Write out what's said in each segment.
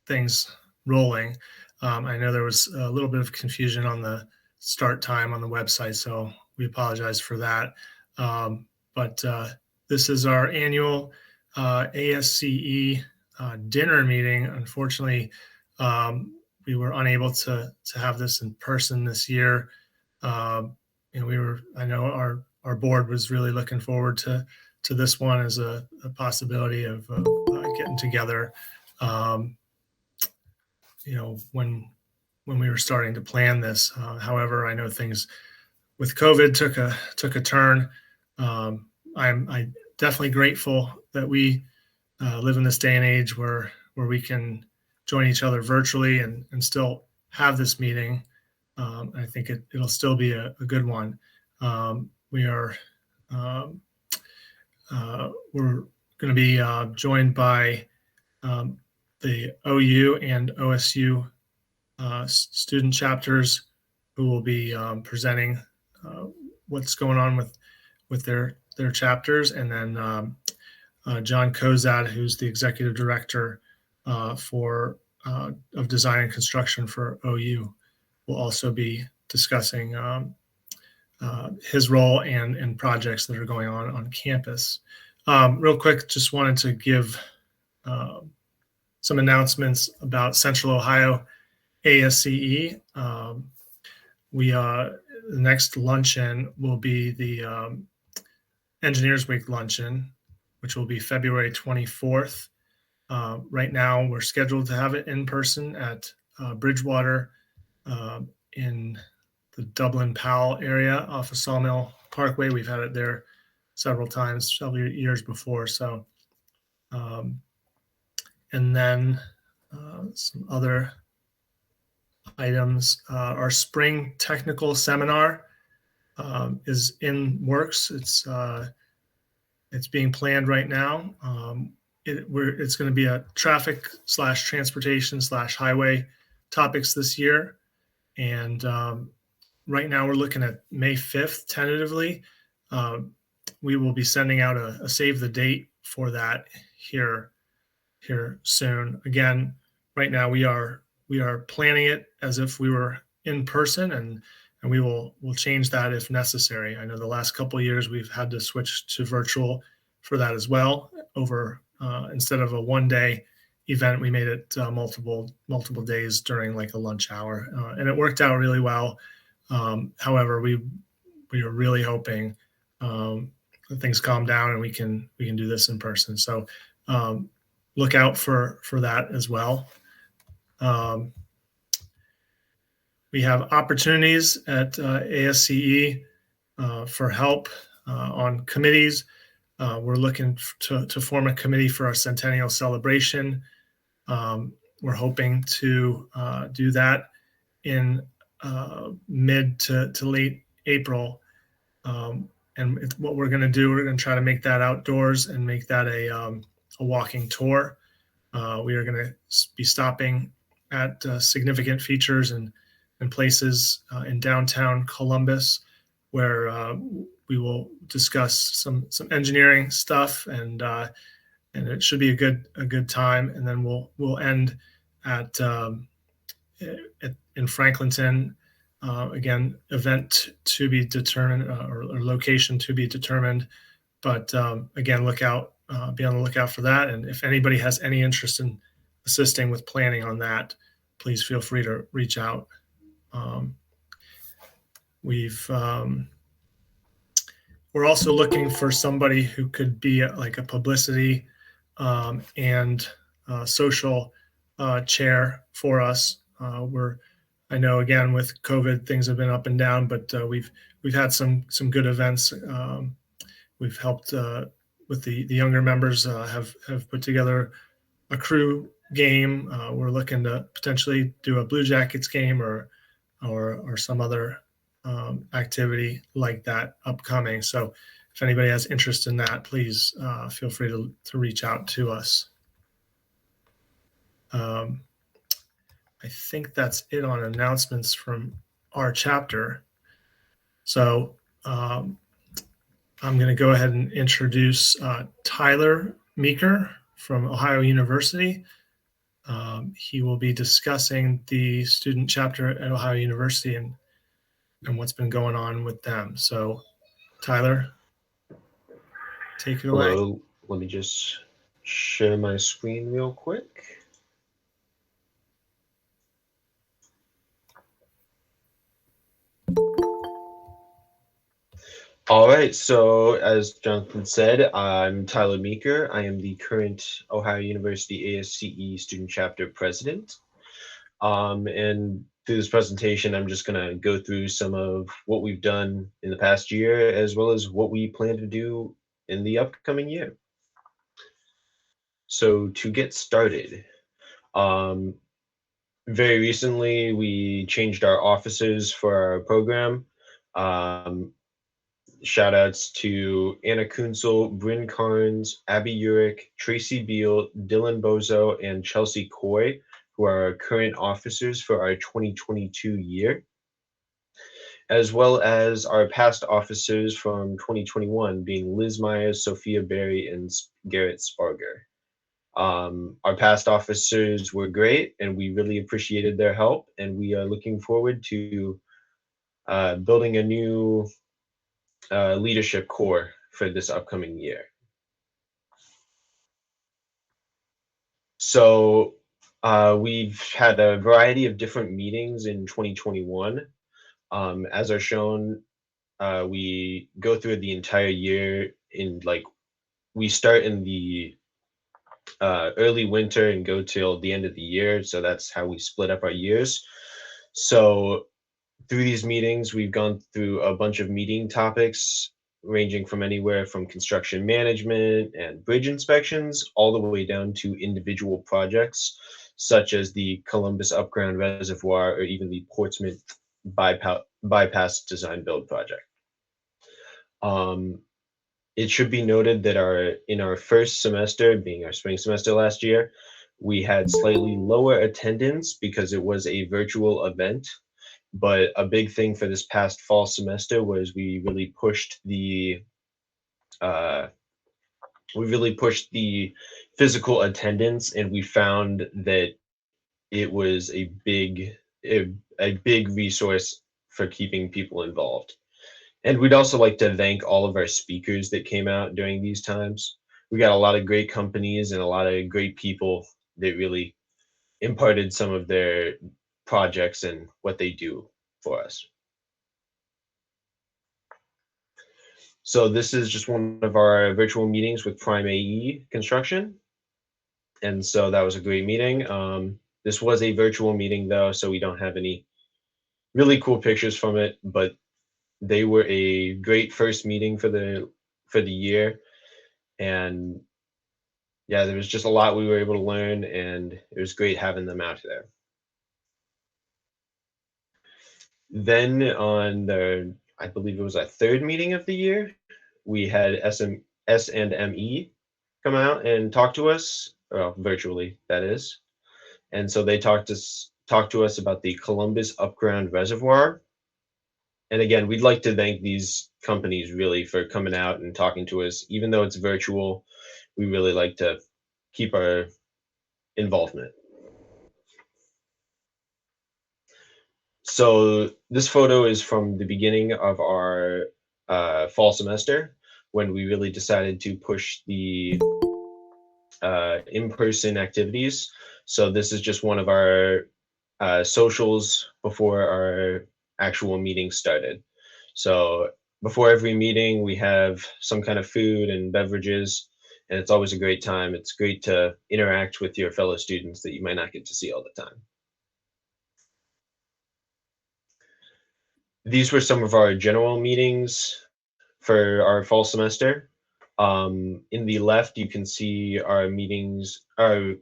things rolling. I know there was a little bit of confusion on the start time on the website, so we apologize for that. But this is our annual ASCE dinner meeting. Unfortunately, we were unable to have this in person this year. I know our board was really looking forward to this one as a possibility of getting together. When we were starting to plan this. However, I know things with COVID took a turn. I'm definitely grateful that we live in this day and age where we can join each other virtually and still have this meeting. I think it'll still be a good one. We're going to be joined by the OU and OSU student chapters who will be presenting what's going on with their chapters, and then Jon Cozad, who's the executive director of design and construction for OU, will also be discussing his role and projects that are going on campus. Real quick, just wanted to give some announcements about Central Ohio ASCE. The next luncheon will be the Engineers Week luncheon, which will be February 24th. Right now, we're scheduled to have it in person at Bridgewater in the Dublin-Powell area off of Sawmill Parkway. We've had it there several years before. So, and then some other items. Our spring technical seminar is in works. It's being planned right now. It's going to be a traffic/transportation/highway topics this year. And right now we're looking at May 5th tentatively. We will be sending out a save the date for that here soon. Again, right now we are planning it as if we were in person, and we'll change that if necessary. I know the last couple of years we've had to switch to virtual for that as well. Instead of a one-day event, we made it multiple days during like a lunch hour, and it worked out really well. However, we are really hoping that things calm down and we can do this in person. So look out for that as well. We have opportunities at ASCE for help on committees. We're looking to form a committee for our centennial celebration. We're hoping to do that in mid to late April. And what we're going to do, we're going to try to make that outdoors and make that a walking tour. We are going to be stopping at significant features and places in downtown Columbus, where we will discuss some engineering stuff, and it should be a good time. And then we'll end at in Franklinton. Again, event to be determined or location to be determined. But again, be on the lookout for that. And if anybody has any interest in assisting with planning on that, please feel free to reach out. We're also looking for somebody who could be like a publicity and social chair for us. I know, again, with COVID, things have been up and down, but we've had some good events. We've helped with the younger members have put together a crew game. We're looking to potentially do a Blue Jackets game or some other activity like that upcoming. So if anybody has interest in that, please feel free to reach out to us. I think that's it on announcements from our chapter. So I'm going to go ahead and introduce Tyler Meeker from Ohio University. he will be discussing the student chapter at Ohio University and what's been going on with them. So, Tyler, take it away. Hello, let me just share my screen real quick. All right, so as Jonathan said, I'm Tyler Meeker. I am the current Ohio University ASCE Student Chapter President. And through this presentation, I'm just going to go through some of what we've done in the past year, as well as what we plan to do in the upcoming year. So to get started, very recently, we changed our officers for our program. Shout outs to Anna Kunzel, Bryn Carnes, Abby Urick, Tracy Beal, Dylan Bozo, and Chelsea Coy, who are our current officers for our 2022 year, as well as our past officers from 2021, being Liz Myers, Sophia Berry, and Garrett Sparger. Our past officers were great, and we really appreciated their help, and we are looking forward to building a new leadership core for this upcoming year. So we've had a variety of different meetings in 2021. As are shown, we go through the entire year we start in the early winter and go till the end of the year. So that's how we split up our years. So through these meetings, we've gone through a bunch of meeting topics ranging from anywhere from construction management and bridge inspections all the way down to individual projects such as the Columbus Upground Reservoir or even the Portsmouth Bypass Design Build project. It should be noted that in our first semester, being our spring semester last year, we had slightly lower attendance because it was a virtual event. But a big thing for this past fall semester was we really pushed the physical attendance, and we found that it was a big resource for keeping people involved. And we'd also like to thank all of our speakers that came out during these times. We got a lot of great companies and a lot of great people that really imparted some of their projects and what they do for us. So this is just one of our virtual meetings with Prime AE Construction. And so that was a great meeting. This was a virtual meeting though, so we don't have any really cool pictures from it, but they were a great first meeting for the year. And yeah, there was just a lot we were able to learn, and it was great having them out there. Then on I believe it was our third meeting of the year, we had S&ME come out and talk to us, well, virtually, that is. And so they talked to us about the Columbus Upground Reservoir. And again, we'd like to thank these companies really for coming out and talking to us. Even though it's virtual, we really like to keep our involvement. So this photo is from the beginning of our fall semester when we really decided to push the in-person activities. So this is just one of our socials before our actual meeting started. So before every meeting, we have some kind of food and beverages, and it's always a great time. It's great to interact with your fellow students that you might not get to see all the time. These were some of our general meetings for our fall semester. In the left, you can see our meetings, our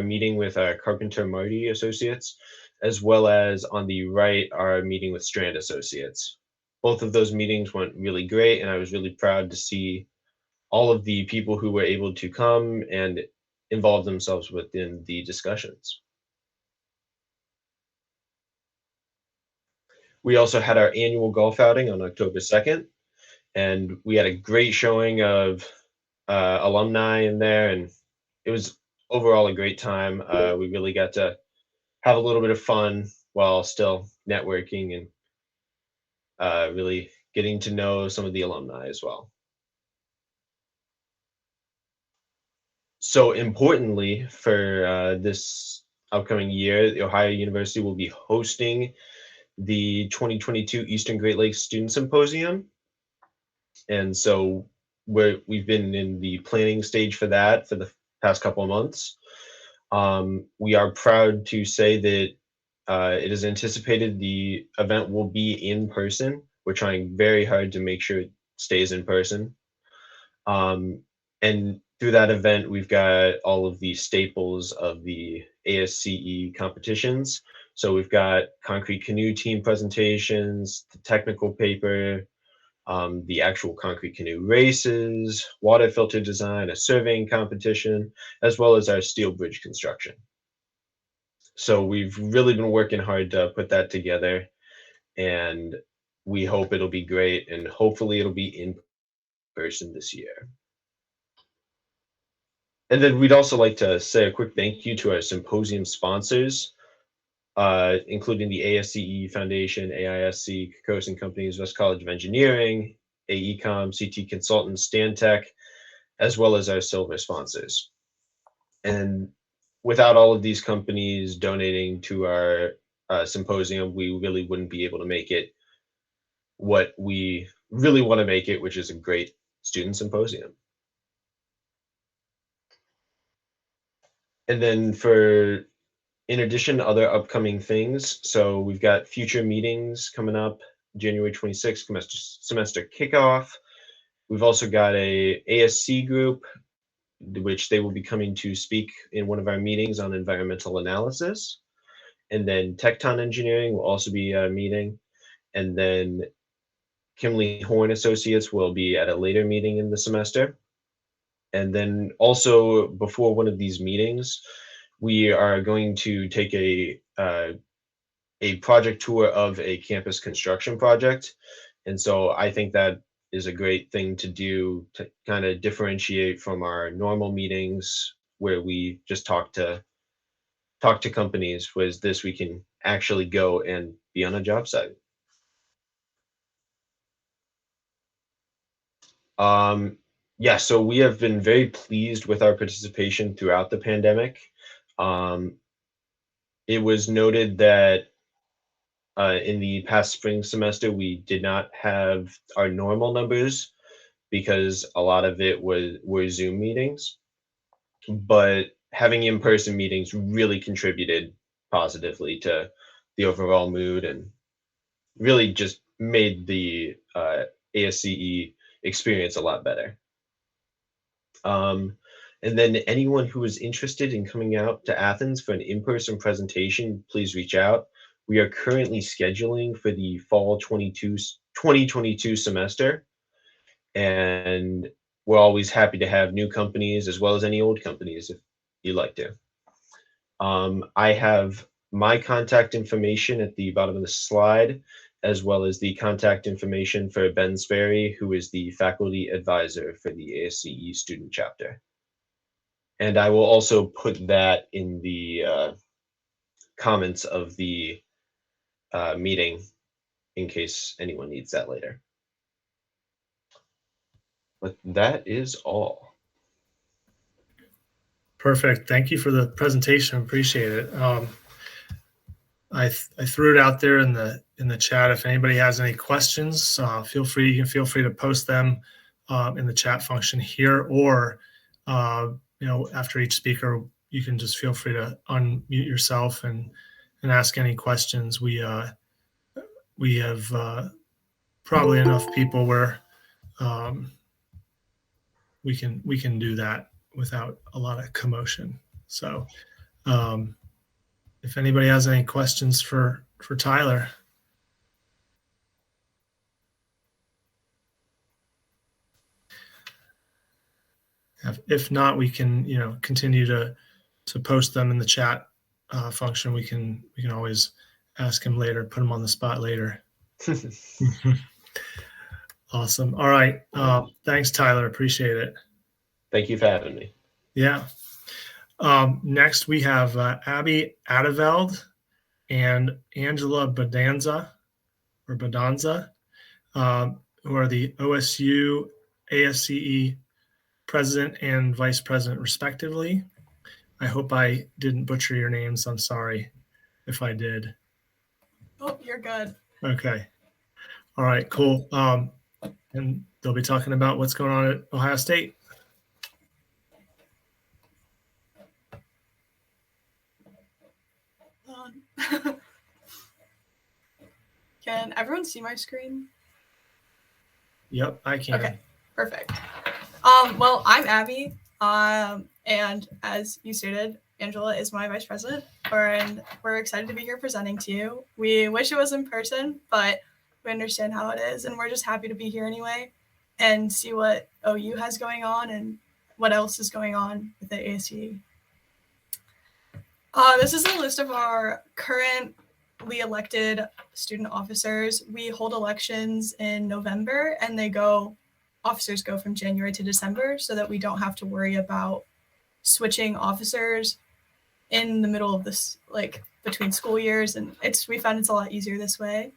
meeting with Carpenter Marty Associates, as well as on the right, our meeting with Strand Associates. Both of those meetings went really great, and I was really proud to see all of the people who were able to come and involve themselves within the discussions. We also had our annual golf outing on October 2nd, and we had a great showing of alumni in there, and it was overall a great time. We really got to have a little bit of fun while still networking and really getting to know some of the alumni as well. So importantly, for this upcoming year, the Ohio University will be hosting the 2022 Eastern Great Lakes Student Symposium. And so we've been in the planning stage for that for the past couple of months. We are proud to say that it is anticipated the event will be in person. We're trying very hard to make sure it stays in person. And through that event, we've got all of the staples of the ASCE competitions. So we've got concrete canoe team presentations, the technical paper, the actual concrete canoe races, water filter design, a surveying competition, as well as our steel bridge construction. So we've really been working hard to put that together, and we hope it'll be great, and hopefully it'll be in person this year. And then we'd also like to say a quick thank you to our symposium sponsors, including the ASCE Foundation, AISC, Cocos and Companies, West College of Engineering, AECOM, CT Consultants, Stantec, as well as our silver sponsors. And without all of these companies donating to our symposium, we really wouldn't be able to make it what we really want to make it, which is a great student symposium. And then in addition to other upcoming things, so we've got future meetings coming up, January 26th, semester kickoff. We've also got a ASC group, which they will be coming to speak in one of our meetings on environmental analysis. And then Tecton Engineering will also be a meeting. And then Kimley Horn Associates will be at a later meeting in the semester. And then also before one of these meetings, we are going to take a project tour of a campus construction project. And so I think that is a great thing to do to kind of differentiate from our normal meetings where we just talk to companies, whereas this we can actually go and be on a job site. Yeah, so we have been very pleased with our participation throughout the pandemic. It was noted that in the past spring semester, we did not have our normal numbers because a lot of it were Zoom meetings, but having in-person meetings really contributed positively to the overall mood and really just made the ASCE experience a lot better. And then anyone who is interested in coming out to Athens for an in-person presentation, please reach out. We are currently scheduling for the fall 2022 semester, and we're always happy to have new companies as well as any old companies if you'd like to. I have my contact information at the bottom of the slide, as well as the contact information for Ben Sperry, who is the faculty advisor for the ASCE student chapter. And I will also put that in the comments of the meeting in case anyone needs that later. But that is all. Perfect. Thank you for the presentation. Appreciate it. I threw it out there in the chat. If anybody has any questions, you can feel free to post them in the chat function here, or after each speaker, you can just feel free to unmute yourself and ask any questions. We have probably enough people where we can do that without a lot of commotion. So if anybody has any questions for Tyler. If not, we can continue to post them in the chat function. We can always ask him later, put him on the spot later. Awesome. All right. Thanks, Tyler. Appreciate it. Thank you for having me. Yeah. Next, we have Abby Adeveld and Angela Badanza, who are the OSU ASCE president and vice president, respectively. I hope I didn't butcher your names. I'm sorry if I did. Oh, you're good. Okay. All right, cool. And they'll be talking about what's going on at Ohio State. Can everyone see my screen? Yep, I can. Okay, perfect. Well, I'm Abby, and as you stated, Angela is my vice president, and we're excited to be here presenting to you. We wish it was in person, but we understand how it is, and we're just happy to be here anyway and see what OU has going on and what else is going on with the ASCE. This is a list of our currently elected student officers. We hold elections in November, and officers go from January to December so that we don't have to worry about switching officers in the middle of this, like between school years. And we found it's a lot easier this way.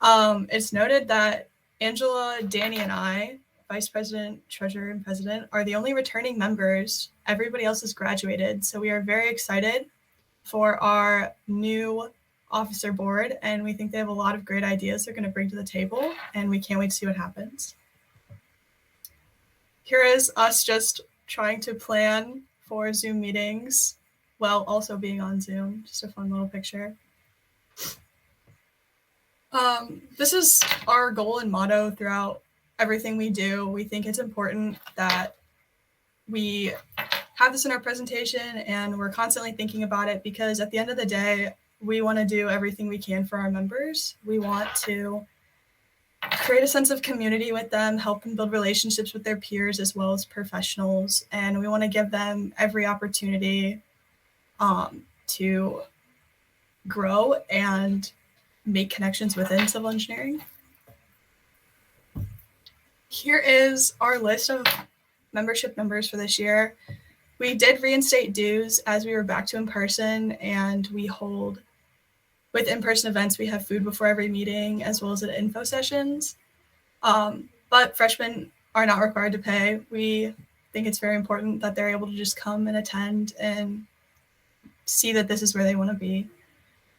It's noted that Angela, Danny, and I, vice president, treasurer, and president, are the only returning members. Everybody else has graduated. So we are very excited for our new officer board, and we think they have a lot of great ideas they're going to bring to the table, and we can't wait to see what happens. Here is us just trying to plan for Zoom meetings while also being on Zoom. Just a fun little picture. This is our goal and motto throughout everything we do. We think it's important that we have this in our presentation, and we're constantly thinking about it because at the end of the day, we want to do everything we can for our members. We want to create a sense of community with them, help them build relationships with their peers as well as professionals, and we want to give them every opportunity to grow and make connections within civil engineering. Here is our list of membership numbers for this year. We did reinstate dues as we were back to in-person, and with in-person events, we have food before every meeting as well as at info sessions. But freshmen are not required to pay. We think it's very important that they're able to just come and attend and see that this is where they want to be.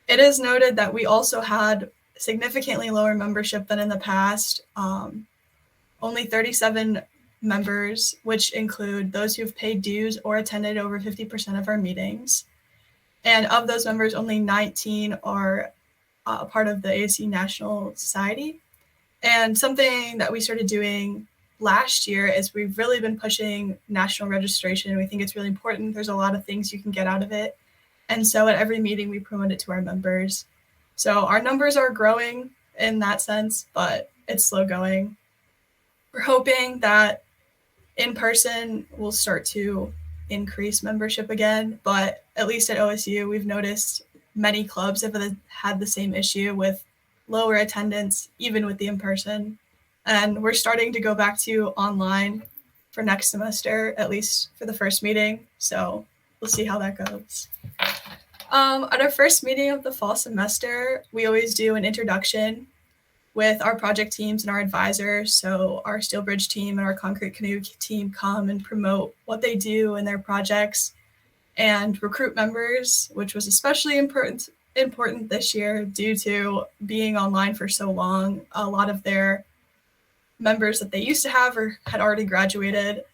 It is noted that we also had significantly lower membership than in the past. Only 37 members, which include those who've paid dues or attended over 50% of our meetings. And of those members, only 19 are part of the ASCE National Society. And something that we started doing last year is we've really been pushing national registration. We think it's really important. There's a lot of things you can get out of it. And so at every meeting, we promote it to our members. So our numbers are growing in that sense, but it's slow going. We're hoping that in person will start to increase membership again, but at least at OSU, we've noticed many clubs have had the same issue with lower attendance, even with the in-person. And we're starting to go back to online for next semester, at least for the first meeting. So we'll see how that goes. At our first meeting of the fall semester, we always do an introduction with our project teams and our advisors. So our Steel Bridge team and our Concrete Canoe team come and promote what they do in their projects and recruit members, which was especially important this year due to being online for so long. A lot of their members that they used to have had already graduated.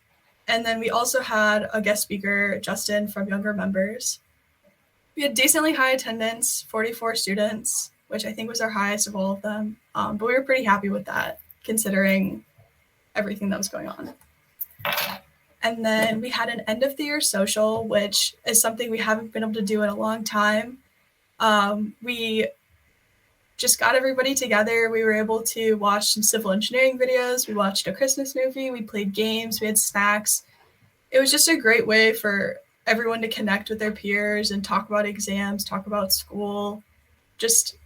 And then we also had a guest speaker, Justin, from younger members. We had decently high attendance, 44 students, which I think was our highest of all of them. But we were pretty happy with that, considering everything that was going on. And then we had an end of the year social, which is something we haven't been able to do in a long time. We just got everybody together. We were able to watch some civil engineering videos. We watched a Christmas movie. We played games. We had snacks. It was just a great way for everyone to connect with their peers and talk about exams, talk about school, just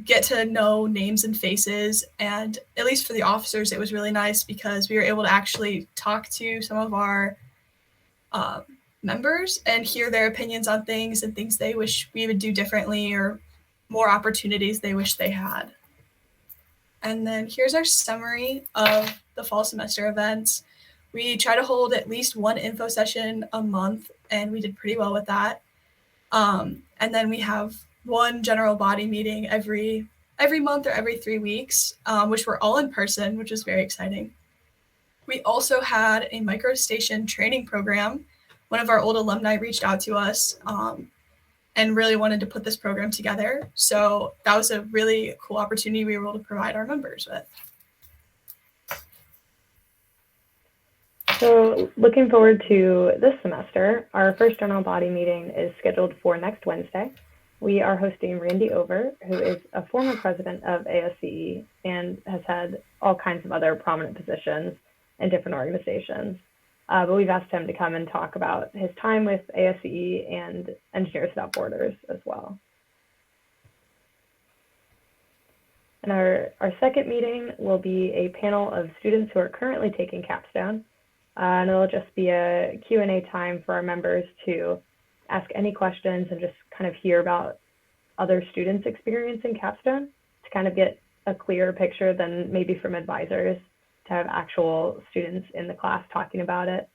get to know names and faces. And at least for the officers, it was really nice because we were able to actually talk to some of our members and hear their opinions on things and things they wish we would do differently or more opportunities they wish they had. And then here's our summary of the fall semester events. We try to hold at least one info session a month, and we did pretty well with that. And then we have one general body meeting every month or every 3 weeks, which were all in person, which was very exciting. We also had a microstation training program. One of our old alumni reached out to us and really wanted to put this program together. So that was a really cool opportunity we were able to provide our members with. So looking forward to this semester, our first general body meeting is scheduled for next Wednesday. We are hosting Randy Over, who is a former president of ASCE and has had all kinds of other prominent positions in different organizations. But we've asked him to come and talk about his time with ASCE and Engineers Without Borders as well. And our second meeting will be a panel of students who are currently taking Capstone. And it'll just be a Q&A time for our members to ask any questions and just kind of hear about other students' experience in Capstone to kind of get a clearer picture than maybe from advisors, to have actual students in the class talking about it.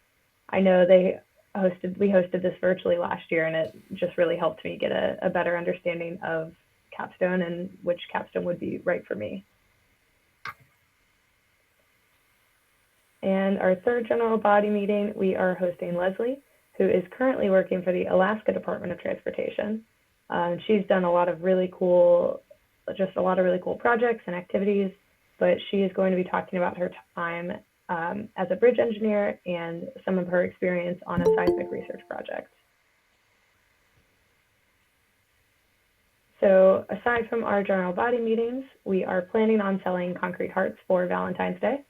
I know we hosted this virtually last year, and it just really helped me get a better understanding of Capstone and which Capstone would be right for me. And our third general body meeting, we are hosting Leslie, who is currently working for the Alaska Department of Transportation. She's done a lot of really cool projects and activities, but she is going to be talking about her time as a bridge engineer and some of her experience on a seismic research project. So aside from our general body meetings, we are planning on selling concrete hearts for Valentine's Day.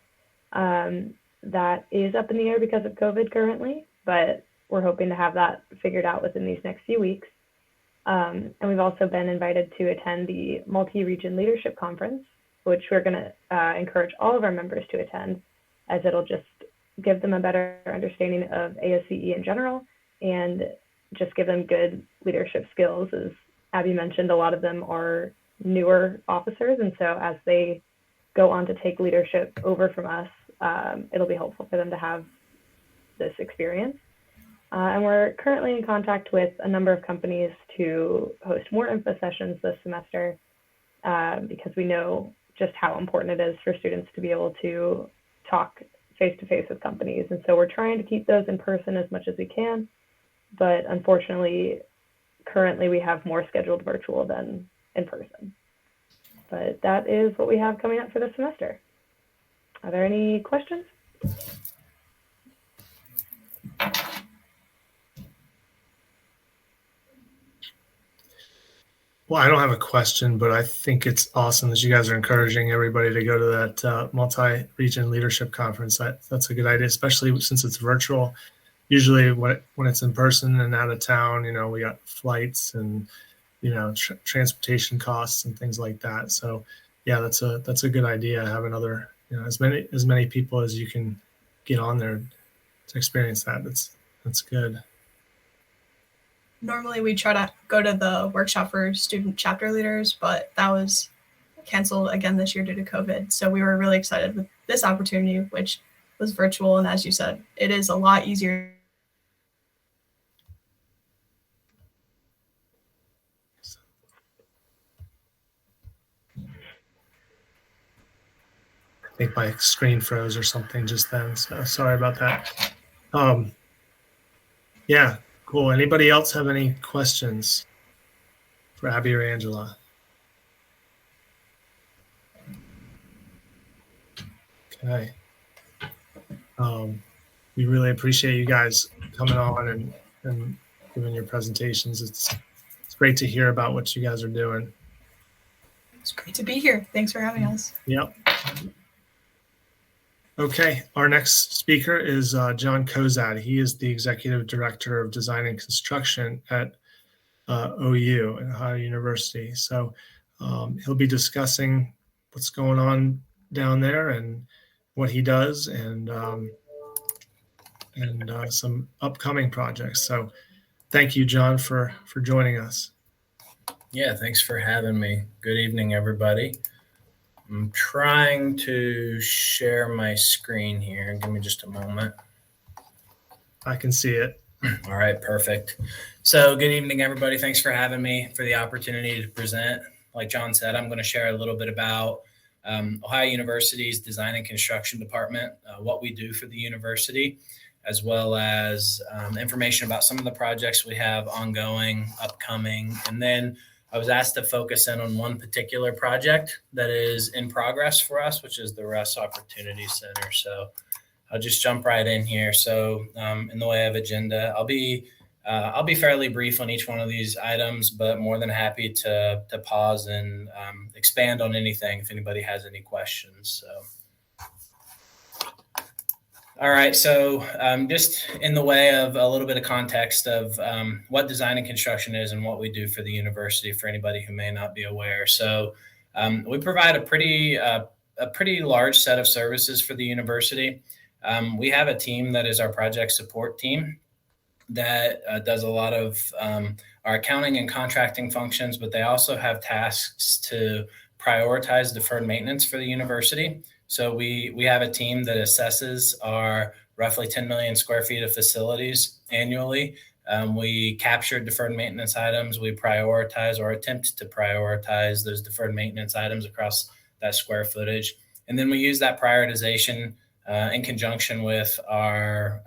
That is up in the air because of COVID currently, but we're hoping to have that figured out within these next few weeks. And we've also been invited to attend the Multi-Region Leadership Conference, which we're going to encourage all of our members to attend, as it'll just give them a better understanding of ASCE in general and just give them good leadership skills. As Abby mentioned, a lot of them are newer officers, and so as they go on to take leadership over from us, it'll be helpful for them to have this experience. And we're currently in contact with a number of companies to host more info sessions this semester because we know just how important it is for students to be able to talk face-to-face with companies. And so we're trying to keep those in person as much as we can, but unfortunately, currently we have more scheduled virtual than in person. But that is what we have coming up for this semester. Are there any questions? Well, I don't have a question, but I think it's awesome that you guys are encouraging everybody to go to that multi-region leadership conference. That's a good idea, especially since it's virtual. Usually when it's in person and out of town, we got flights and, transportation costs and things like that. So yeah, that's a good idea. Have another, as many people as you can get on there to experience that. That's good. Normally we try to go to the workshop for student chapter leaders, but that was canceled again this year due to COVID. So we were really excited with this opportunity, which was virtual. And as you said, it is a lot easier. I think my screen froze or something just then, so sorry about that. Yeah, cool. Anybody else have any questions for Abby or Angela? Okay. We really appreciate you guys coming on and giving your presentations. It's great to hear about what you guys are doing. It's great to be here. Thanks for having us. Yep. Okay, our next speaker is Jon Cozad. He is the Executive Director of Design and Construction at OU, at Ohio University. So he'll be discussing what's going on down there and what he does. And and some upcoming projects. So thank you, Jon, for joining us. Yeah, thanks for having me. Good evening, everybody. I'm trying to share my screen here. Give me just a moment. I can see it. All right, perfect. So good evening, everybody. Thanks for having me, for the opportunity to present. Like Jon said, I'm going to share a little bit about Ohio University's Design and Construction Department, what we do for the university, as well as information about some of the projects we have ongoing, upcoming, and then I was asked to focus in on one particular project that is in progress for us, which is the Russ Opportunity Center. So I'll just jump right in here. So in the way of agenda, I'll be fairly brief on each one of these items, but more than happy to pause and expand on anything if anybody has any questions. So. All right, so just in the way of a little bit of context of what design and construction is and what we do for the university for anybody who may not be aware. So we provide a pretty large set of services for the university. We have a team that is our project support team that does a lot of our accounting and contracting functions, but they also have tasks to prioritize deferred maintenance for the university. So we have a team that assesses our roughly 10 million square feet of facilities annually. We capture deferred maintenance items. We prioritize or attempt to prioritize those deferred maintenance items across that square footage. And then we use that prioritization in conjunction with our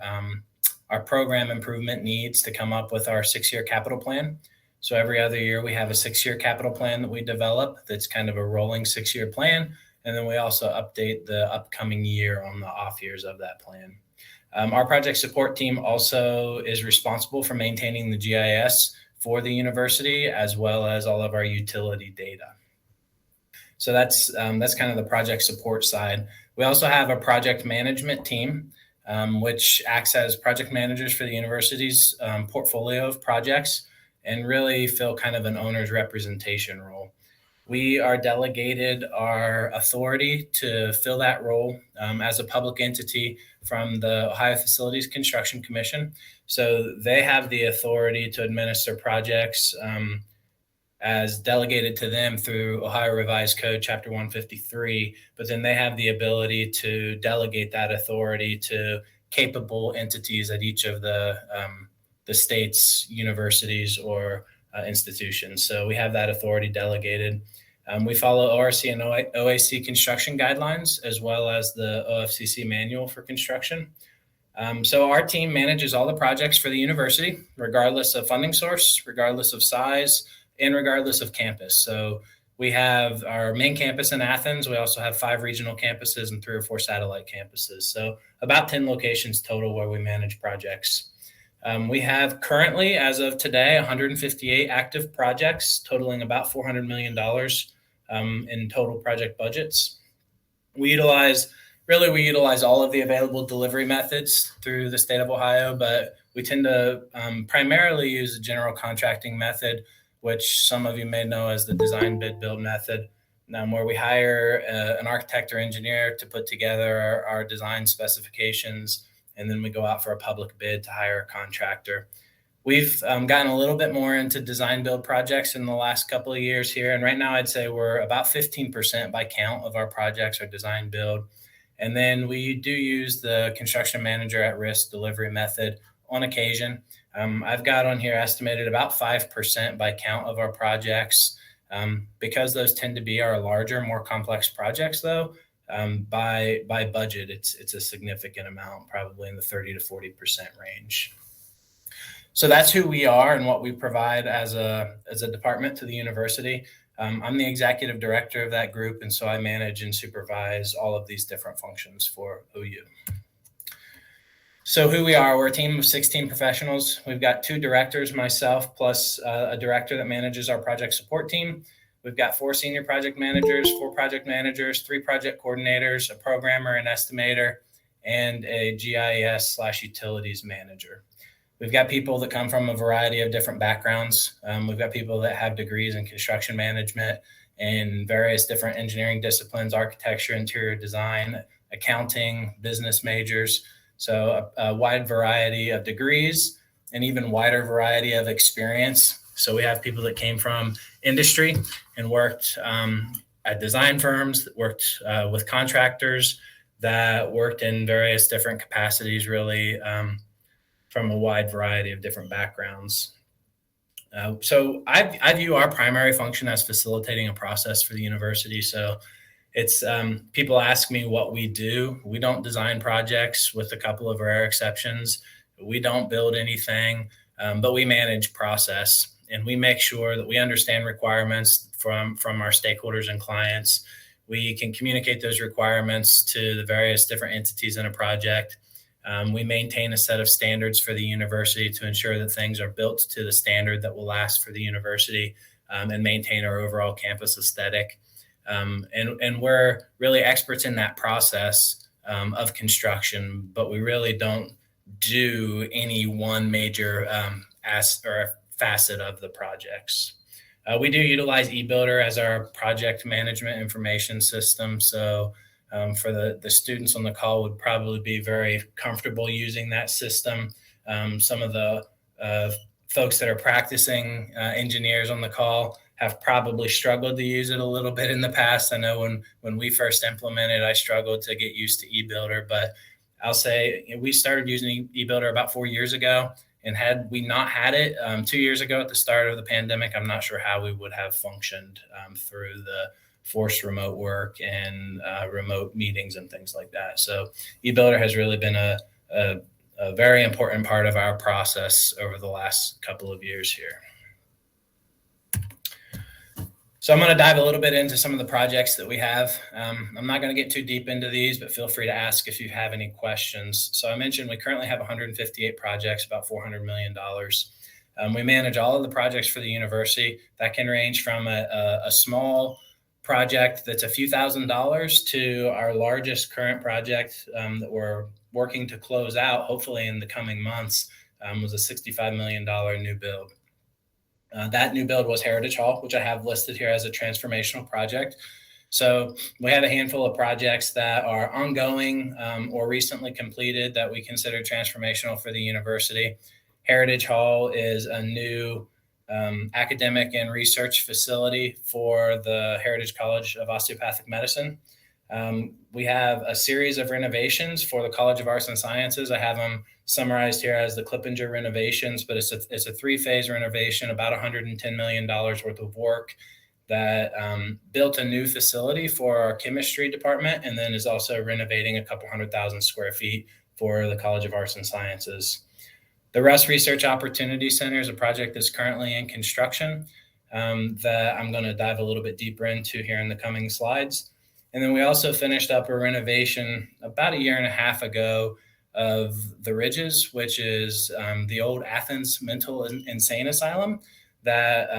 program improvement needs to come up with our 6-year capital plan. So every other year we have a 6-year capital plan that we develop that's kind of a rolling 6-year plan. And then we also update the upcoming year on the off years of that plan. Our project support team also is responsible for maintaining the GIS for the university, as well as all of our utility data. So that's kind of the project support side. We also have a project management team, which acts as project managers for the university's portfolio of projects and really fill kind of an owner's representation role. We are delegated our authority to fill that role as a public entity from the Ohio Facilities Construction Commission. So they have the authority to administer projects as delegated to them through Ohio Revised Code Chapter 153, but then they have the ability to delegate that authority to capable entities at each of the state's universities or institutions. So we have that authority delegated. We follow ORC and OAC construction guidelines, as well as the OFCC manual for construction. So our team manages all the projects for the university, regardless of funding source, regardless of size, and regardless of campus. So we have our main campus in Athens. We also have 5 regional campuses and 3 or 4 satellite campuses. So about 10 locations total where we manage projects. We have currently, as of today, 158 active projects totaling about $400 million in total project budgets. We utilize all of the available delivery methods through the state of Ohio, but we tend to primarily use a general contracting method, which some of you may know as the design bid build method, where we hire an architect or engineer to put together our design specifications, and then we go out for a public bid to hire a contractor. We've gotten a little bit more into design build projects in the last couple of years here. And right now I'd say we're about 15% by count of our projects are design build. And then we do use the construction manager at risk delivery method on occasion. I've got on here estimated about 5% by count of our projects. Because those tend to be our larger, more complex projects though, by budget, it's a significant amount, probably in the 30 to 40% range. So that's who we are and what we provide as a department to the university. I'm the executive director of that group, and so I manage and supervise all of these different functions for OU. So who we are, we're a team of 16 professionals. We've got 2 directors, myself, plus a director that manages our project support team. We've got 4 senior project managers, 4 project managers, 3 project coordinators, a programmer, an estimator, and a GIS/utilities manager. We've got people that come from a variety of different backgrounds. We've got people that have degrees in construction management and various different engineering disciplines, architecture, interior design, accounting, business majors. So a wide variety of degrees, an even wider variety of experience. So we have people that came from industry and worked at design firms, that worked with contractors, that worked in various different capacities, really from a wide variety of different backgrounds. So I view our primary function as facilitating a process for the university. So it's people ask me what we do. We don't design projects, with a couple of rare exceptions. We don't build anything, but we manage process, and we make sure that we understand requirements from our stakeholders and clients. We can communicate those requirements to the various different entities in a project. We maintain a set of standards for the university to ensure that things are built to the standard that will last for the university, and maintain our overall campus aesthetic. And we're really experts in that process of construction, but we really don't do any one major facet of the projects. We do utilize eBuilder as our project management information system. So for the students on the call would probably be very comfortable using that system. Some of the folks that are practicing engineers on the call have probably struggled to use it a little bit in the past. I know when we first implemented, I struggled to get used to eBuilder, but I'll say we started using eBuilder about 4 years ago. And had we not had it 2 years ago at the start of the pandemic, I'm not sure how we would have functioned through the forced remote work and remote meetings and things like that. So eBuilder has really been a very important part of our process over the last couple of years here. So I'm going to dive a little bit into some of the projects that we have. I'm not going to get too deep into these, but feel free to ask if you have any questions. So I mentioned we currently have 158 projects, about $400 million. We manage all of the projects for the university. That can range from a small project that's a few $1,000s to our largest current project that we're working to close out, hopefully in the coming months, was a $65 million new build. That new build was Heritage Hall, which I have listed here as a transformational project. So we have a handful of projects that are ongoing or recently completed that we consider transformational for the university. Heritage Hall is a new academic and research facility for the Heritage College of Osteopathic Medicine. We have a series of renovations for the College of Arts and Sciences. I have them summarized here as the Clippinger renovations, but it's a three-phase renovation, about $110 million worth of work that built a new facility for our chemistry department, and then is also renovating a couple 100,000 square feet for the College of Arts and Sciences. The Russ Research Opportunity Center is a project that's currently in construction that I'm going to dive a little bit deeper into here in the coming slides. And then we also finished up a renovation about a year and a half ago of the Ridges, which is the old Athens Mental Insane Asylum that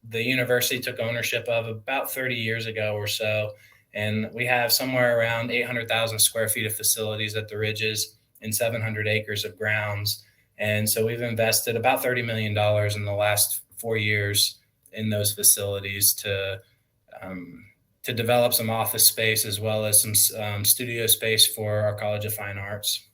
the university took ownership of about 30 years ago or so. And we have somewhere around 800,000 square feet of facilities at the Ridges and 700 acres of grounds. And so we've invested about $30 million in the last 4 years in those facilities to develop some office space as well as some studio space for our College of Fine Arts.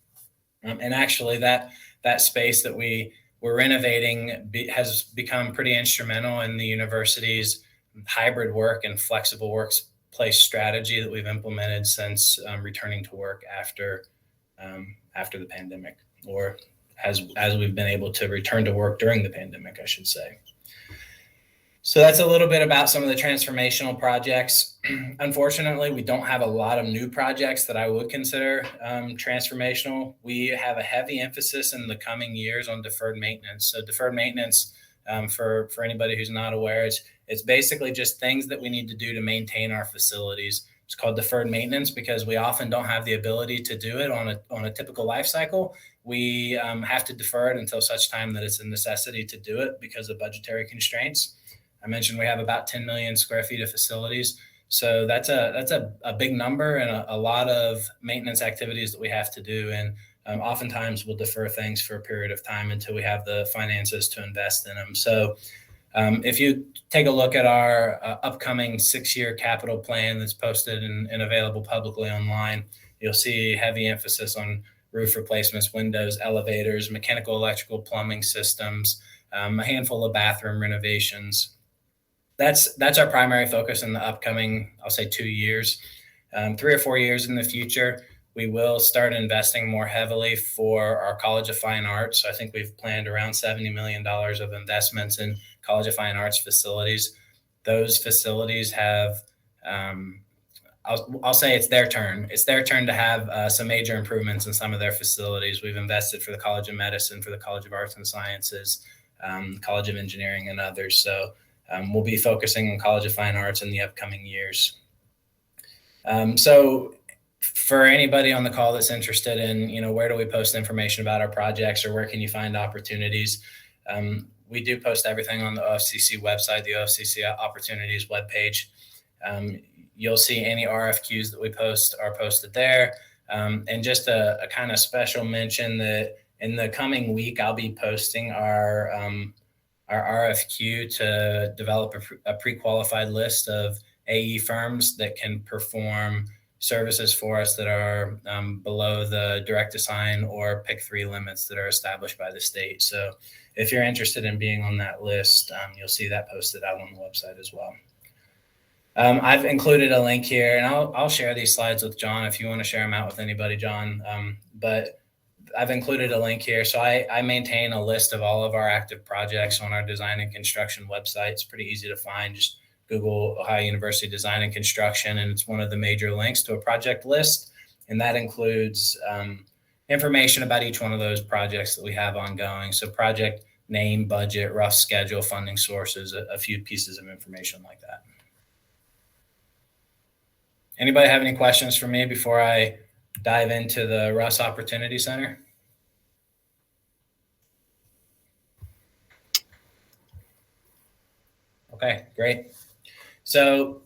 And actually that space that we're renovating has become pretty instrumental in the university's hybrid work and flexible workplace strategy that we've implemented since returning to work after the pandemic, or as we've been able to return to work during the pandemic, I should say. So that's a little bit about some of the transformational projects. Unfortunately, we don't have a lot of new projects that I would consider transformational. We have a heavy emphasis in the coming years on deferred maintenance. So deferred maintenance, for anybody who's not aware, it's basically just things that we need to do to maintain our facilities. It's called deferred maintenance because we often don't have the ability to do it on a typical life cycle. We have to defer it until such time that it's a necessity to do it because of budgetary constraints. I mentioned we have about 10 million square feet of facilities. So that's a big number and a lot of maintenance activities that we have to do. And oftentimes we'll defer things for a period of time until we have the finances to invest in them. So if you take a look at our upcoming 6-year capital plan that's posted and available publicly online, you'll see heavy emphasis on roof replacements, windows, elevators, mechanical, electrical, plumbing systems, a handful of bathroom renovations. That's our primary focus in the upcoming, I'll say 2 years. 3 or 4 years in the future, we will start investing more heavily for our College of Fine Arts. I think we've planned around $70 million of investments in College of Fine Arts facilities. Those facilities have, I'll say it's their turn. It's their turn to have some major improvements in some of their facilities. We've invested for the College of Medicine, for the College of Arts and Sciences, College of Engineering, and others. So we'll be focusing on College of Fine Arts in the upcoming years. So for anybody on the call that's interested in, where do we post information about our projects, or where can you find opportunities? We do post everything on the OFCC website, the OFCC Opportunities webpage. You'll see any RFQs that we post are posted there. And just a kind of special mention that in the coming week, I'll be posting our RFQ to develop a pre-qualified list of AE firms that can perform services for us that are below the direct assign or pick 3 limits that are established by the state. So if you're interested in being on that list, you'll see that posted out on the website as well. I've included a link here, and I'll share these slides with John if you want to share them out with anybody, John. But I've included a link here. So I maintain a list of all of our active projects on our design and construction website. It's pretty easy to find. Just Google Ohio University Design and Construction, and it's one of the major links to a project list. And that includes information about each one of those projects that we have ongoing. So project name, budget, rough schedule, funding sources, a few pieces of information like that. Anybody have any questions for me before I dive into the Russ Opportunity Center? Okay, great. So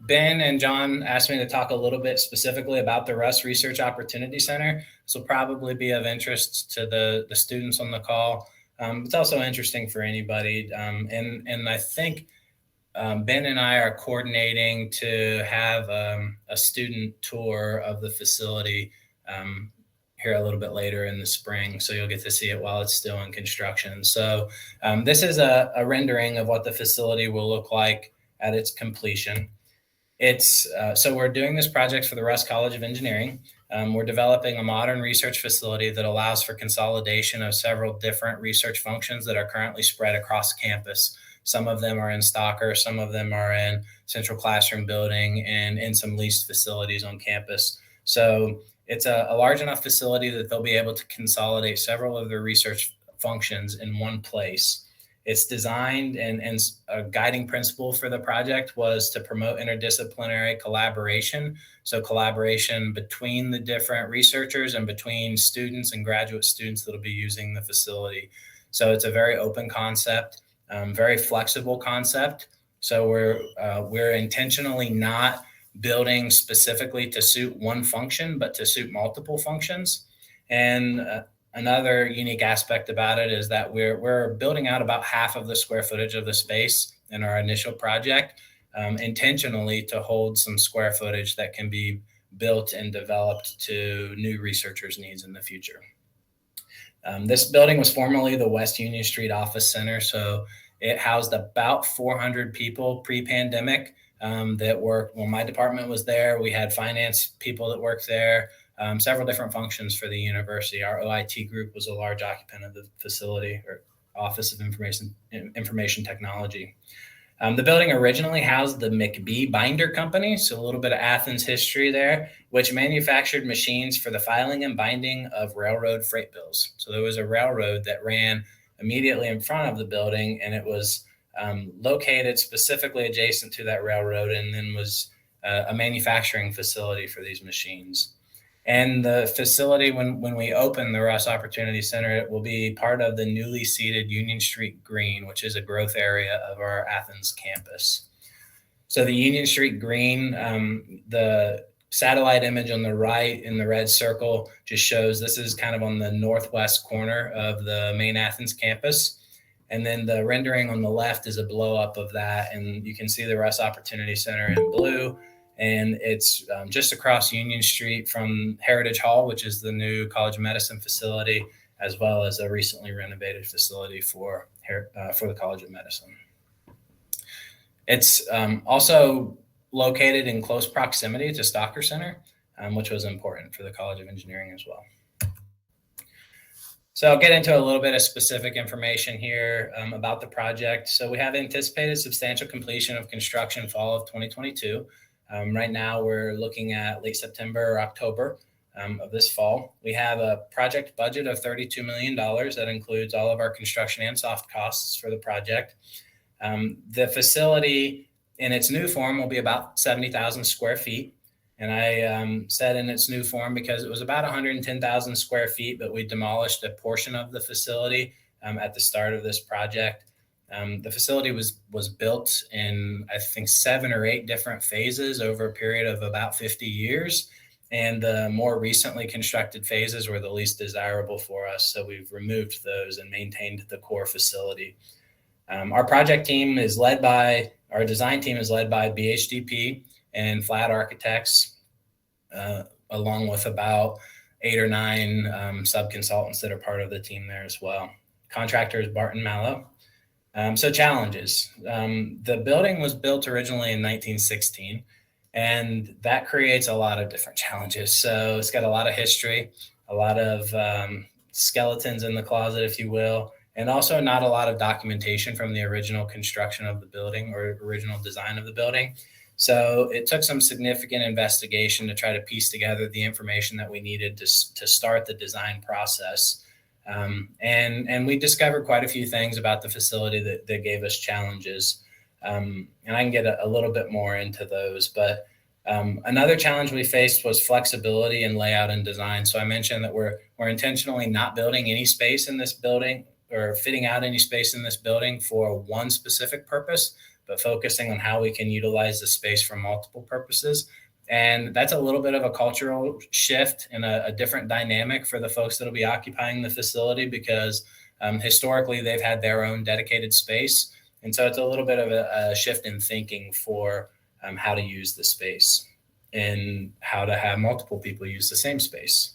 Ben and John asked me to talk a little bit specifically about the Russ Research Opportunity Center. This will probably be of interest to the students on the call. It's also interesting for anybody. And I think Ben and I are coordinating to have a student tour of the facility here a little bit later in the spring. So you'll get to see it while it's still in construction. So this is a rendering of what the facility will look like at its completion. So we're doing this project for the Russ College of Engineering. We're developing a modern research facility that allows for consolidation of several different research functions that are currently spread across campus. Some of them are in Stocker, some of them are in Central Classroom Building and in some leased facilities on campus. So it's a large enough facility that they'll be able to consolidate several of their research functions in one place. It's designed, and a guiding principle for the project was to promote interdisciplinary collaboration. So collaboration between the different researchers and between students and graduate students that'll be using the facility. So it's a very open concept, very flexible concept. So we're intentionally not building specifically to suit one function, but to suit multiple functions. And another unique aspect about it is that we're building out about half of the square footage of the space in our initial project, intentionally to hold some square footage that can be built and developed to new researchers' needs in the future. This building was formerly the West Union Street Office Center, so it housed about 400 people pre-pandemic that worked. Well, my department was there. We had finance people that worked there. Several different functions for the university. Our OIT group was a large occupant of the facility, or Office of Information Technology. The building originally housed the McBee Binder Company, so a little bit of Athens history there, which manufactured machines for the filing and binding of railroad freight bills. So there was a railroad that ran immediately in front of the building, and it was located specifically adjacent to that railroad, and then was a manufacturing facility for these machines. And the facility, when we open the Russ Opportunity Center, it will be part of the newly seeded Union Street Green, which is a growth area of our Athens campus. So the Union Street Green, the satellite image on the right in the red circle just shows this is kind of on the northwest corner of the main Athens campus. And then the rendering on the left is a blow up of that. And you can see the Russ Opportunity Center in blue. And it's just across Union Street from Heritage Hall, which is the new College of Medicine facility, as well as a recently renovated facility for the College of Medicine. It's also located in close proximity to Stocker Center, which was important for the College of Engineering as well. So I'll get into a little bit of specific information here about the project. So we have anticipated substantial completion of construction fall of 2022. Right now we're looking at late September or October of this fall. We have a project budget of $32 million that includes all of our construction and soft costs for the project. The facility in its new form will be about 70,000 square feet. And I said in its new form because it was about 110,000 square feet, but we demolished a portion of the facility at the start of this project. The facility was built in, I think, 7 or 8 different phases over a period of about 50 years. And the more recently constructed phases were the least desirable for us. So we've removed those and maintained the core facility. Our project team is led by, our design team is led by BHDP and Flat Architects, along with about 8 or 9 sub-consultants that are part of the team there as well. Contractor is Barton Mallow. So challenges. The building was built originally in 1916, and that creates a lot of different challenges. So it's got a lot of history, a lot of skeletons in the closet, if you will, and also not a lot of documentation from the original construction of the building or original design of the building. So it took some significant investigation to try to piece together the information that we needed to start the design process. And we discovered quite a few things about the facility that gave us challenges. And I can get a little bit more into those. But another challenge we faced was flexibility in layout and design. So I mentioned that we're intentionally not building any space in this building or fitting out any space in this building for one specific purpose, but focusing on how we can utilize the space for multiple purposes. And that's a little bit of a cultural shift and a different dynamic for the folks that will be occupying the facility because historically they've had their own dedicated space. And so it's a little bit of a shift in thinking for how to use the space and how to have multiple people use the same space.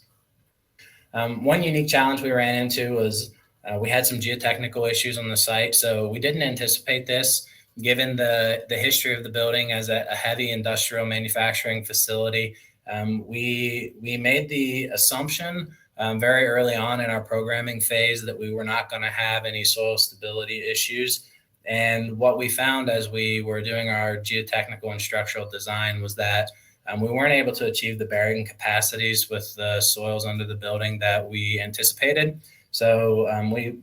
One unique challenge we ran into was we had some geotechnical issues on the site. So we didn't anticipate this. Given the history of the building as a heavy industrial manufacturing facility, we made the assumption very early on in our programming phase that we were not going to have any soil stability issues. And what we found as we were doing our geotechnical and structural design was that we weren't able to achieve the bearing capacities with the soils under the building that we anticipated. So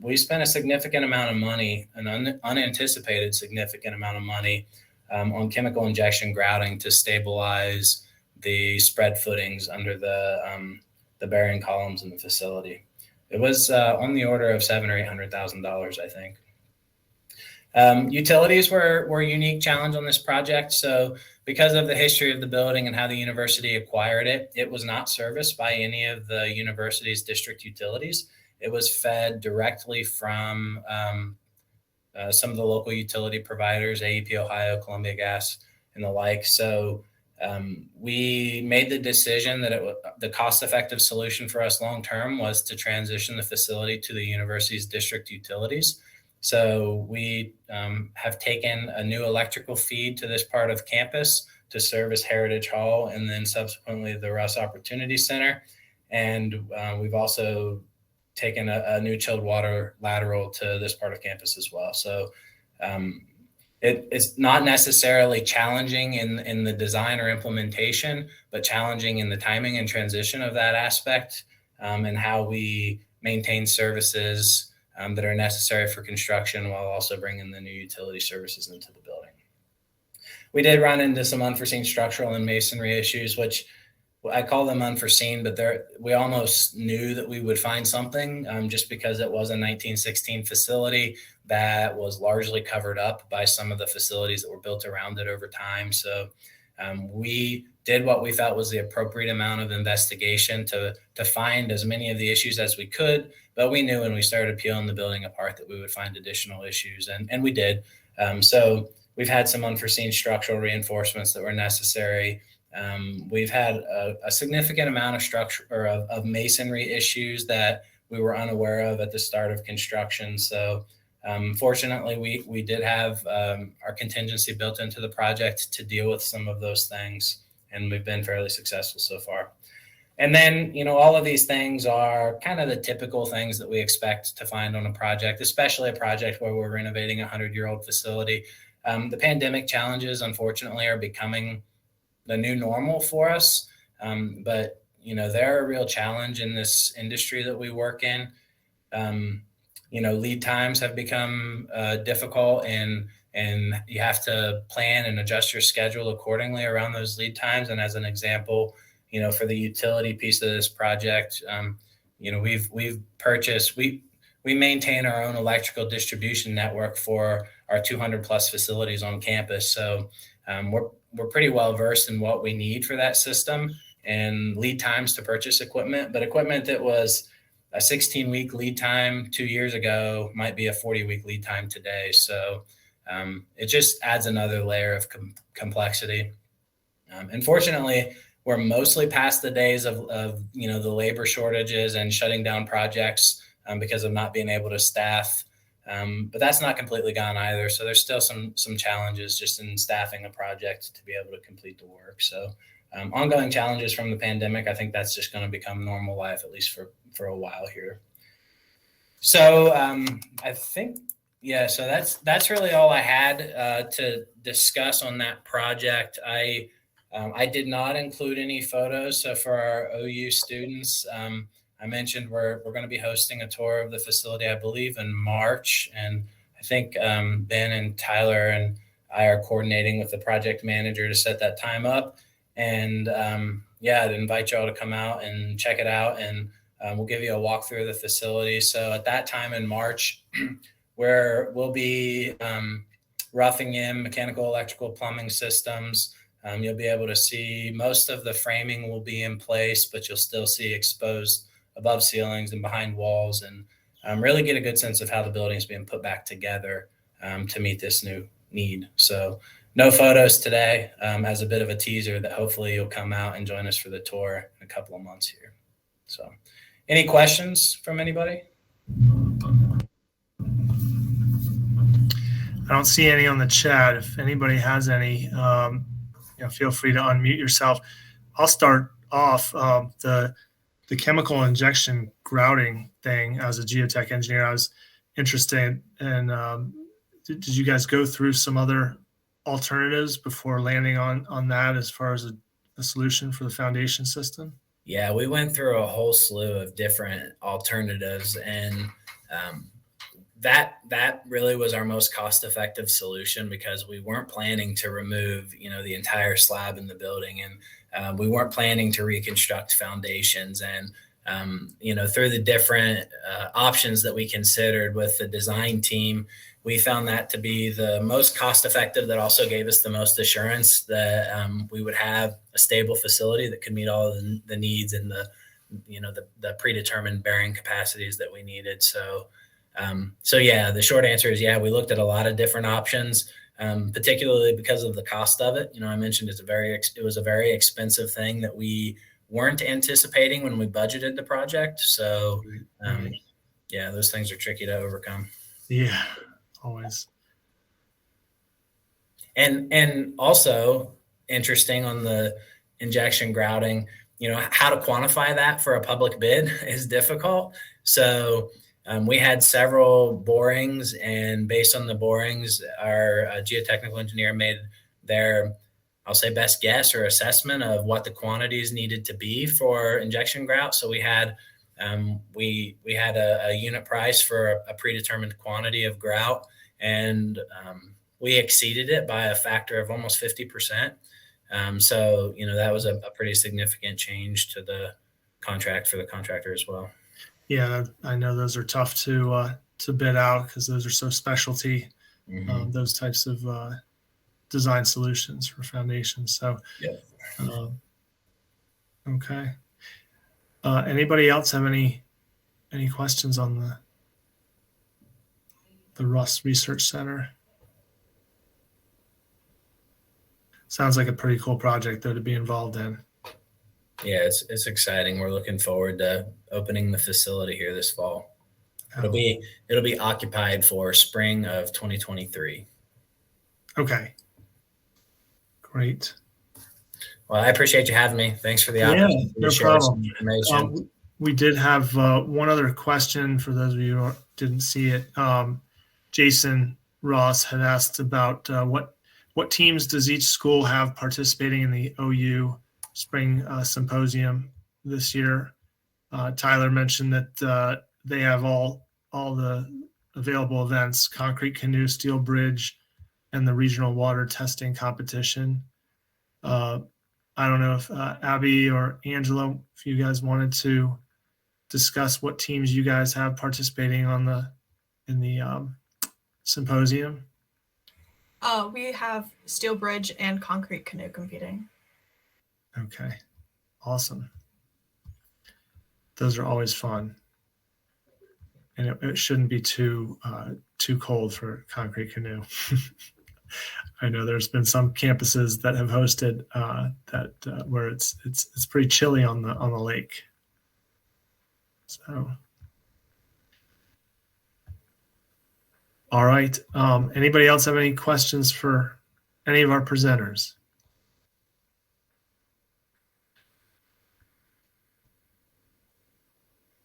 we spent a significant amount of money, an unanticipated significant amount of money on chemical injection grouting to stabilize the spread footings under the bearing columns in the facility. It was on the order of $700,000 or $800,000, I think. Utilities were a unique challenge on this project. So because of the history of the building and how the university acquired it, it was not serviced by any of the university's district utilities. It was fed directly from some of the local utility providers, AEP Ohio, Columbia Gas, and the like. So we made the decision that the cost-effective solution for us long-term was to transition the facility to the university's district utilities. So we have taken a new electrical feed to this part of campus to service Heritage Hall and then subsequently the Russ Opportunity Center. And we've also taken a new chilled water lateral to this part of campus as well. So it's not necessarily challenging in the design or implementation, but challenging in the timing and transition of that aspect and how we maintain services that are necessary for construction while also bringing the new utility services into the building. We did run into some unforeseen structural and masonry issues, which I call them unforeseen, but we almost knew that we would find something just because it was a 1916 facility that was largely covered up by some of the facilities that were built around it over time. So we did what we felt was the appropriate amount of investigation to find as many of the issues as we could, but we knew when we started peeling the building apart that we would find additional issues, and we did. So we've had some unforeseen structural reinforcements that were necessary. We've had a significant amount of structure or of masonry issues that we were unaware of at the start of construction. So fortunately, we did have our contingency built into the project to deal with some of those things, and we've been fairly successful so far. And then, all of these things are kind of the typical things that we expect to find on a project, especially a project where we're renovating a 100-year-old facility. The pandemic challenges, unfortunately, are becoming the new normal for us. But, they're a real challenge in this industry that we work in. Lead times have become difficult, and you have to plan and adjust your schedule accordingly around those lead times. And as an example, for the utility piece of this project, we've purchased, we maintain our own electrical distribution network for our 200 plus facilities on campus. So we're pretty well versed in what we need for that system and lead times to purchase equipment. But equipment that was a 16-week lead time 2 years ago might be a 40-week lead time today. So it just adds another layer of complexity. Unfortunately, we're mostly past the days of the labor shortages and shutting down projects because of not being able to staff. But that's not completely gone either. So there's still some challenges just in staffing a project to be able to complete the work. So ongoing challenges from the pandemic, I think that's just going to become normal life, at least for a while here. So I think, so that's really all I had to discuss on that project. I did not include any photos. So for our OU students, I mentioned we're going to be hosting a tour of the facility, I believe, in March. And I think Ben and Tyler and I are coordinating with the project manager to set that time up. And I'd invite y'all to come out and check it out. And we'll give you a walkthrough of the facility. So at that time in March, where we'll be roughing in mechanical, electrical, plumbing systems. You'll be able to see most of the framing will be in place, but you'll still see exposed above ceilings and behind walls, and really get a good sense of how the building is being put back together to meet this new need. So no photos today, as a bit of a teaser that hopefully you'll come out and join us for the tour in a couple of months here. So any questions from anybody? I don't see any on the chat. If anybody has any, feel free to unmute yourself. I'll start off the chemical injection grouting thing. As a geotech engineer, I was interested in. Did you guys go through some other alternatives before landing on that as far as a solution for the foundation system? Yeah, we went through a whole slew of different alternatives, and that really was our most cost-effective solution because we weren't planning to remove, the entire slab in the building, and we weren't planning to reconstruct foundations. And through the different options that we considered with the design team, we found that to be the most cost-effective. That also gave us the most assurance that we would have a stable facility that could meet all of the needs and the predetermined bearing capacities that we needed. So the short answer is, we looked at a lot of different options, particularly because of the cost of it. I mentioned it was a very expensive thing that we weren't anticipating when we budgeted the project. So, those things are tricky to overcome. Yeah, always. And also interesting on the injection grouting, how to quantify that for a public bid is difficult. So, we had several borings, and based on the borings, our geotechnical engineer made their, I'll say, best guess or assessment of what the quantities needed to be for injection grout. So we had a unit price for a predetermined quantity of grout, and we exceeded it by a factor of almost 50%. So that was a pretty significant change to the contract for the contractor as well. Yeah, I know those are tough to bid out because those are so specialty, those types of design solutions for foundations. So, okay. Anybody else have any questions on the Russ Research Center? sounds like a pretty cool project though to be involved in. Yeah, it's exciting. We're looking forward to opening the facility here this fall. It'll be occupied for spring of 2023. Okay. Great. Well, I appreciate you having me. Thanks for the Yeah, opportunity no to share some information. We did have one other question for those of you who didn't see it. Jason Ross had asked about what teams does each school have participating in the OU Spring Symposium this year. Tyler mentioned that they have all the available events: concrete canoe, steel bridge, and the regional water testing competition. I don't know if Abby or Angela, if you guys wanted to discuss what teams you guys have participating in the symposium. We have steel bridge and concrete canoe competing. Okay, awesome. Those are always fun, and it shouldn't be too cold for concrete canoe. I know there's been some campuses that have hosted where it's pretty chilly on the lake. So, all right. Anybody else have any questions for any of our presenters?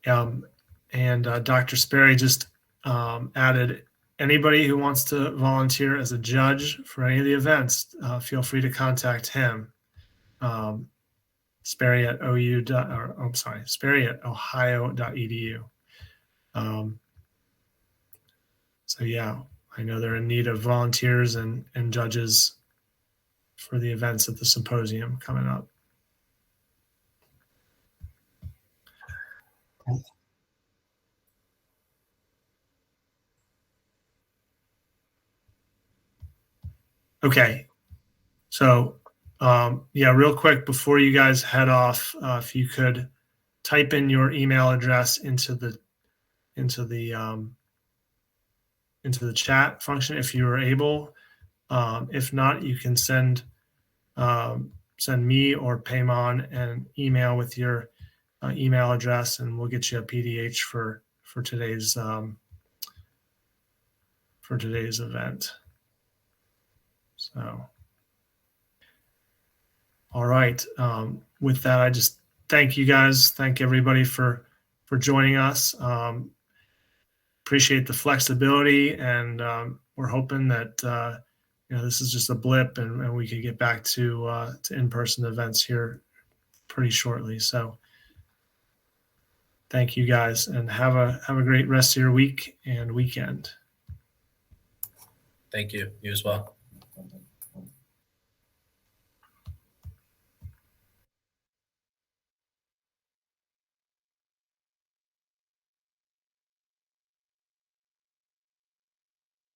And Dr. Sperry just added, anybody who wants to volunteer as a judge for any of the events, feel free to contact him. Sperry at Sperry at ohio.edu. So yeah, I know they're in need of volunteers and judges for the events at the symposium coming up. Okay, so yeah, real quick before you guys head off, if you could type in your email address into the chat function if you are able. If not, you can send me or Paymon an email with your email address, and we'll get you a PDH for today's event. So, all right. With that, I just thank you guys. Thank everybody for joining us. Appreciate the flexibility, and we're hoping that this is just a blip, and we could get back to in-person events here pretty shortly. So, thank you guys, and have a great rest of your week and weekend. Thank you. You as well.